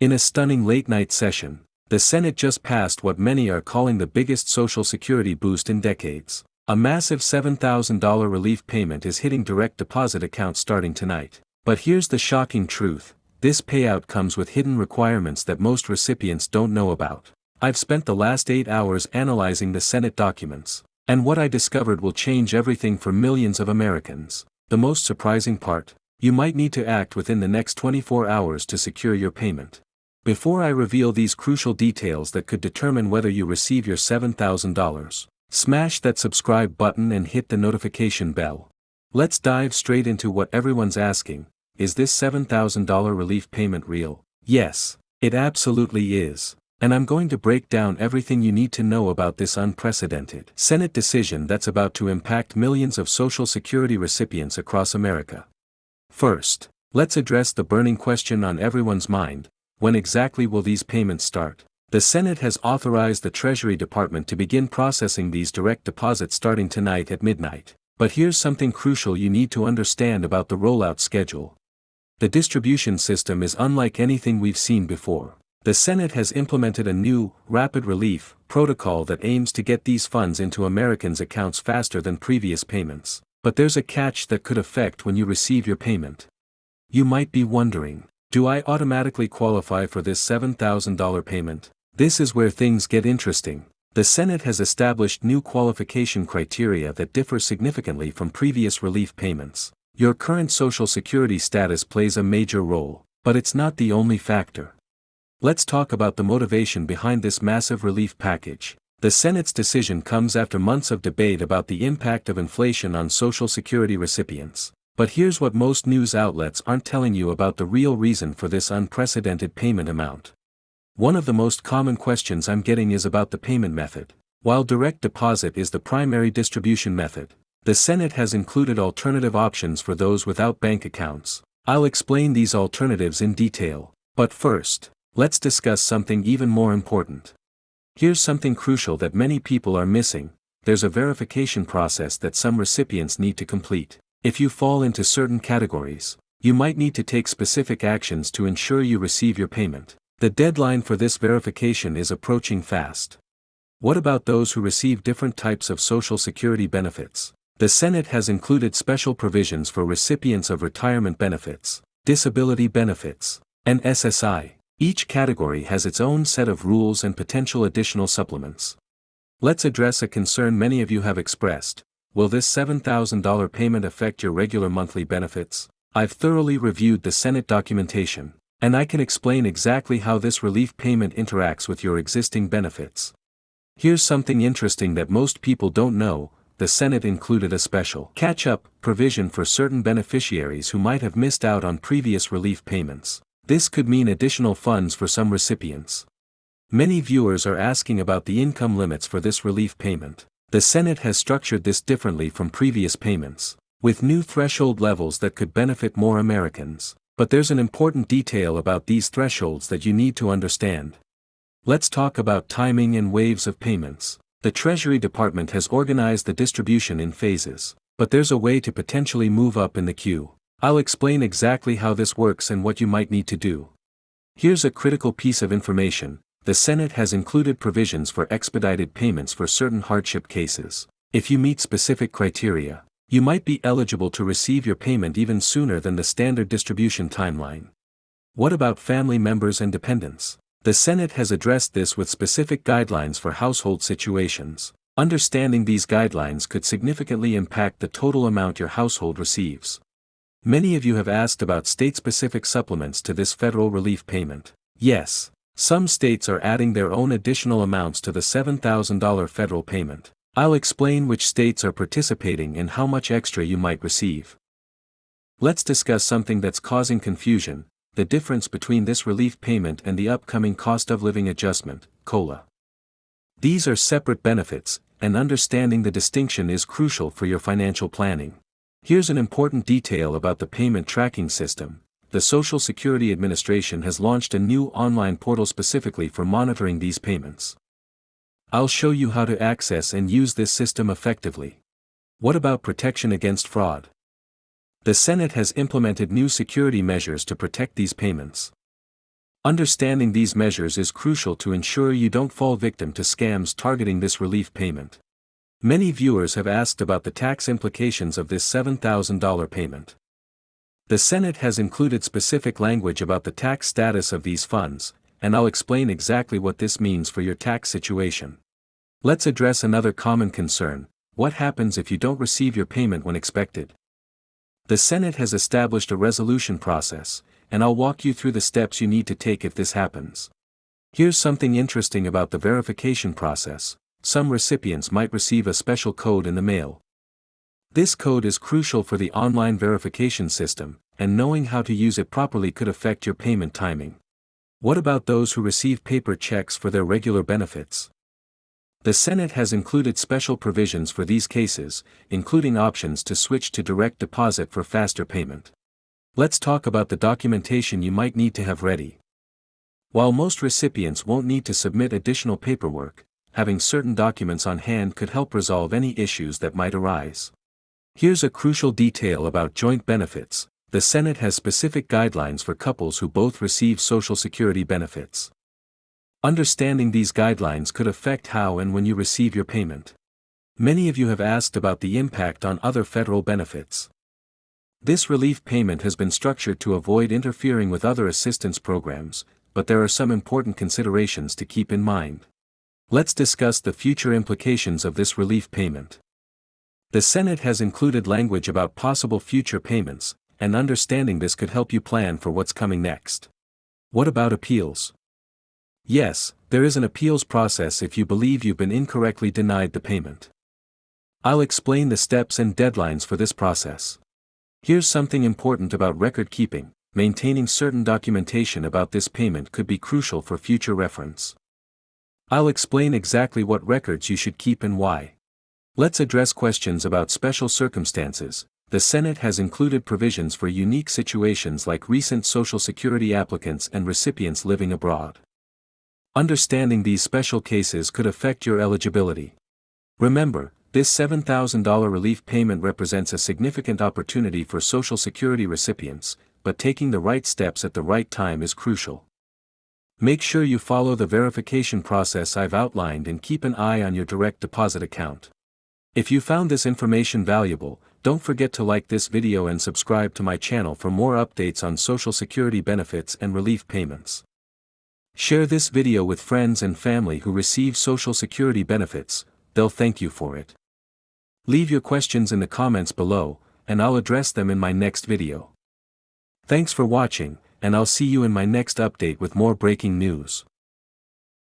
In a stunning late-night session, the Senate just passed what many are calling the biggest Social Security boost in decades. A massive $7,000 relief payment is hitting direct deposit accounts starting tonight. But here's the shocking truth: this payout comes with hidden requirements that most recipients don't know about. I've spent the last 8 hours analyzing the Senate documents, and what I discovered will change everything for millions of Americans. The most surprising part: you might need to act within the next 24 hours to secure your payment. Before I reveal these crucial details that could determine whether you receive your $7,000, smash that subscribe button and hit the notification bell. Let's dive straight into what everyone's asking: is this $7,000 relief payment real? Yes, it absolutely is. And I'm going to break down everything you need to know about this unprecedented Senate decision that's about to impact millions of Social Security recipients across America. First, let's address the burning question on everyone's mind: when exactly will these payments start? The Senate has authorized the Treasury Department to begin processing these direct deposits starting tonight at midnight. But here's something crucial you need to understand about the rollout schedule. The distribution system is unlike anything we've seen before. The Senate has implemented a new, rapid relief protocol that aims to get these funds into Americans' accounts faster than previous payments. But there's a catch that could affect when you receive your payment. You might be wondering, do I automatically qualify for this $7,000 payment? This is where things get interesting. The Senate has established new qualification criteria that differ significantly from previous relief payments. Your current Social Security status plays a major role, but it's not the only factor. Let's talk about the motivation behind this massive relief package. The Senate's decision comes after months of debate about the impact of inflation on Social Security recipients. But here's what most news outlets aren't telling you about the real reason for this unprecedented payment amount. One of the most common questions I'm getting is about the payment method. While direct deposit is the primary distribution method, the Senate has included alternative options for those without bank accounts. I'll explain these alternatives in detail. But first, let's discuss something even more important. Here's something crucial that many people are missing: there's a verification process that some recipients need to complete. If you fall into certain categories, you might need to take specific actions to ensure you receive your payment. The deadline for this verification is approaching fast. What about those who receive different types of Social Security benefits? The Senate has included special provisions for recipients of retirement benefits, disability benefits, and SSI. Each category has its own set of rules and potential additional supplements. Let's address a concern many of you have expressed: will this $7,000 payment affect your regular monthly benefits? I've thoroughly reviewed the Senate documentation, and I can explain exactly how this relief payment interacts with your existing benefits. Here's something interesting that most people don't know: the Senate included a special catch-up provision for certain beneficiaries who might have missed out on previous relief payments. This could mean additional funds for some recipients. Many viewers are asking about the income limits for this relief payment. The Senate has structured this differently from previous payments, with new threshold levels that could benefit more Americans. But there's an important detail about these thresholds that you need to understand. Let's talk about timing and waves of payments. The Treasury Department has organized the distribution in phases, but there's a way to potentially move up in the queue. I'll explain exactly how this works and what you might need to do. Here's a critical piece of information: the Senate has included provisions for expedited payments for certain hardship cases. If you meet specific criteria, you might be eligible to receive your payment even sooner than the standard distribution timeline. What about family members and dependents? The Senate has addressed this with specific guidelines for household situations. Understanding these guidelines could significantly impact the total amount your household receives. Many of you have asked about state-specific supplements to this federal relief payment. Yes, some states are adding their own additional amounts to the $7,000 federal payment. I'll explain which states are participating and how much extra you might receive. Let's discuss something that's causing confusion: the difference between this relief payment and the upcoming cost of living adjustment, COLA. These are separate benefits, and understanding the distinction is crucial for your financial planning. Here's an important detail about the payment tracking system. The Social Security Administration has launched a new online portal specifically for monitoring these payments. I'll show you how to access and use this system effectively. What about protection against fraud? The Senate has implemented new security measures to protect these payments. Understanding these measures is crucial to ensure you don't fall victim to scams targeting this relief payment. Many viewers have asked about the tax implications of this $7,000 payment. The Senate has included specific language about the tax status of these funds, and I'll explain exactly what this means for your tax situation. Let's address another common concern: what happens if you don't receive your payment when expected? The Senate has established a resolution process, and I'll walk you through the steps you need to take if this happens. Here's something interesting about the verification process: some recipients might receive a special code in the mail. This code is crucial for the online verification system, and knowing how to use it properly could affect your payment timing. What about those who receive paper checks for their regular benefits? The Senate has included special provisions for these cases, including options to switch to direct deposit for faster payment. Let's talk about the documentation you might need to have ready. While most recipients won't need to submit additional paperwork, having certain documents on hand could help resolve any issues that might arise. Here's a crucial detail about joint benefits: the Senate has specific guidelines for couples who both receive Social Security benefits. Understanding these guidelines could affect how and when you receive your payment. Many of you have asked about the impact on other federal benefits. This relief payment has been structured to avoid interfering with other assistance programs, but there are some important considerations to keep in mind. Let's discuss the future implications of this relief payment. The Senate has included language about possible future payments, and understanding this could help you plan for what's coming next. What about appeals? Yes, there is an appeals process if you believe you've been incorrectly denied the payment. I'll explain the steps and deadlines for this process. Here's something important about record keeping: maintaining certain documentation about this payment could be crucial for future reference. I'll explain exactly what records you should keep and why. Let's address questions about special circumstances. The Senate has included provisions for unique situations like recent Social Security applicants and recipients living abroad. Understanding these special cases could affect your eligibility. Remember, this $7,000 relief payment represents a significant opportunity for Social Security recipients, but taking the right steps at the right time is crucial. Make sure you follow the verification process I've outlined and keep an eye on your direct deposit account. If you found this information valuable, don't forget to like this video and subscribe to my channel for more updates on Social Security benefits and relief payments. Share this video with friends and family who receive Social Security benefits; they'll thank you for it. Leave your questions in the comments below, and I'll address them in my next video. Thanks for watching, and I'll see you in my next update with more breaking news.